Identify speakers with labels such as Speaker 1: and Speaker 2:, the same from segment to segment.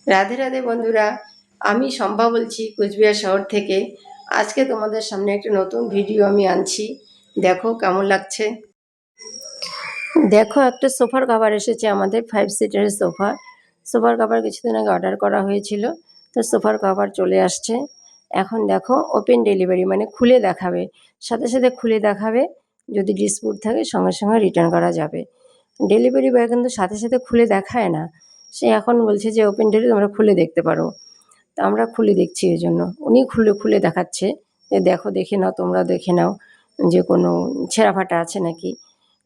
Speaker 1: রাধে রাধে বন্ধুরা, আমি শম্পা বলছি কোচবিহার শহর থেকে। আজকে তোমাদের সামনে একটা নতুন ভিডিও আমি আনছি। দেখো কেমন লাগছে। দেখো একটা সোফার কভার এসেছে আমাদের, 5 সিটারের সোফা। সোফার কভার কিছুদিন আগে অর্ডার করা হয়েছিল, তো সোফার কভার চলে আসছে। এখন দেখো ওপেন ডেলিভারি, মানে খুলে দেখাবে, সাথে সাথে খুলে দেখাবে। যদি ডিসপুট থাকে সঙ্গে সঙ্গে রিটার্ন করা যাবে। ডেলিভারি বয় কিন্তু সাথে সাথে খুলে দেখায় না, সে এখন বলছে যে ওপেন ডেলিভারি তোমরা খুলে দেখতে পারো। তো আমরা খুলে দেখছি, এই জন্য উনি খুলে খুলে দেখাচ্ছে যে দেখো, দেখে নাও, তোমরা দেখে নাও যে কোনো ছেঁড়া ফাটা আছে নাকি।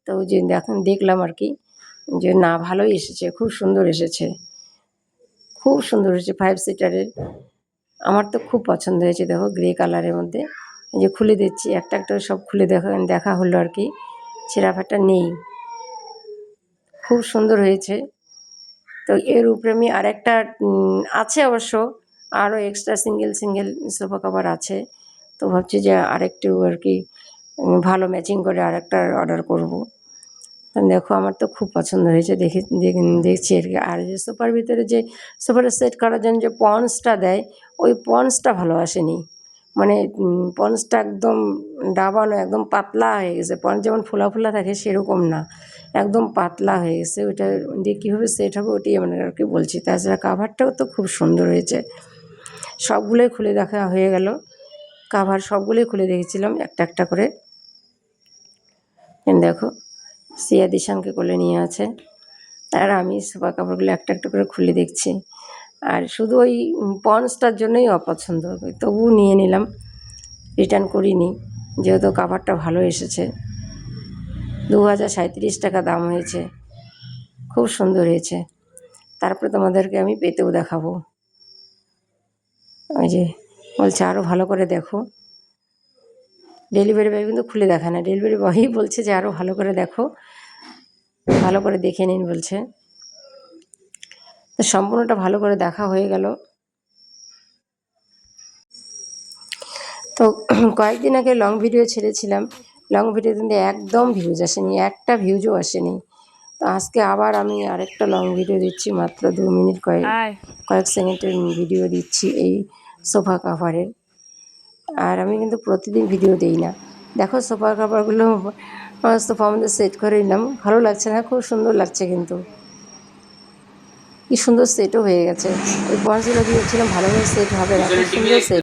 Speaker 1: তো ওই যে দেখলাম আর কি, যে না ভালোই এসেছে, খুব সুন্দর এসেছে, খুব সুন্দর হয়েছে 5 সিটারের। আমার তো খুব পছন্দ হয়েছে। দেখো গ্রে কালারের মধ্যে, এই যে খুলে দিচ্ছি, একটা একটা সব খুলে দেখা দেখা হলো আর কি, ছেঁড়া ফাটা নেই, খুব সুন্দর হয়েছে। তো এর উপরে আমি আরেকটা আছে অবশ্য, আরও extra single single sofa cover আছে। তো ভাবছি যে আরেকটু আর কি ভালো ম্যাচিং করে আরেকটা অর্ডার করব। দেখো আমার তো খুব পছন্দ হয়েছে, দেখছি আর কি। আর যে সোফার ভিতরে যে সোফাটা সেট করার জন্য যে পন্সটা দেয়, ওই পন্সটা ভালো আসেনি। মানে পন্সটা একদম ডাবানো, একদম পাতলা হয়ে গেছে। পন্স যেমন ফোলা ফোলা থাকে সেরকম না, একদম পাতলা হয়ে গেছে। ওইটা দিয়ে কীভাবে সেট হবে ওটাই আমরা আর কি বলছি। তাছাড়া কাভারটাও তো খুব সুন্দর হয়েছে। সবগুলোই খুলে দেখা হয়ে গেল, কাভার সবগুলোই খুলে দেখেছিলাম একটা একটা করে। দেখো সিয়া দিশানকে কোলে নিয়ে আছে, আর আমি সোফা কাপড়গুলো একটা একটা করে খুলে দেখছি। আর শুধু ওই পন্সটার জন্যই অপছন্দ, তবুও নিয়ে নিলাম, রিটার্ন করিনি, যেহেতু কাভারটা ভালো এসেছে। 2037 টাকা দাম হয়েছে, খুব সুন্দর হয়েছে। তারপরে তোমাদেরকে আমি পেতেও দেখাবো। ওই যে বলছে আরও ভালো করে দেখো। ডেলিভারি বয় কিন্তু খুলে দেখা না, ডেলিভারি বয়ই বলছে যে আরও ভালো করে দেখো, ভালো করে দেখে নিন বলছে। তো সম্পূর্ণটা ভালো করে দেখা হয়ে গেল। তো কয়েকদিন আগে লং ভিডিও ছেড়েছিলাম, লং ভিডিও কিন্তু একদম ভিউজ আসেনি, একটা ভিউজও আসেনি। তো আজকে আবার আমি আরেকটা লং ভিডিও দিচ্ছি, মাত্র 2 মিনিট কয়েক সেকেন্ডের ভিডিও দিচ্ছি এই সোফা কাভারের। আর আমি কিন্তু প্রতিদিন ভিডিও দিই না। দেখো সোফা কাভারগুলো সোফা আমাদের সেট করে নিলাম, ভালো লাগছে না? খুব সুন্দর লাগছে, কিন্তু কি সুন্দর সেটও হয়ে গেছে। ওই পঞ্চগুলো দিয়েছিলাম ভালোভাবে সেট হবে না, খুব সুন্দর সেট।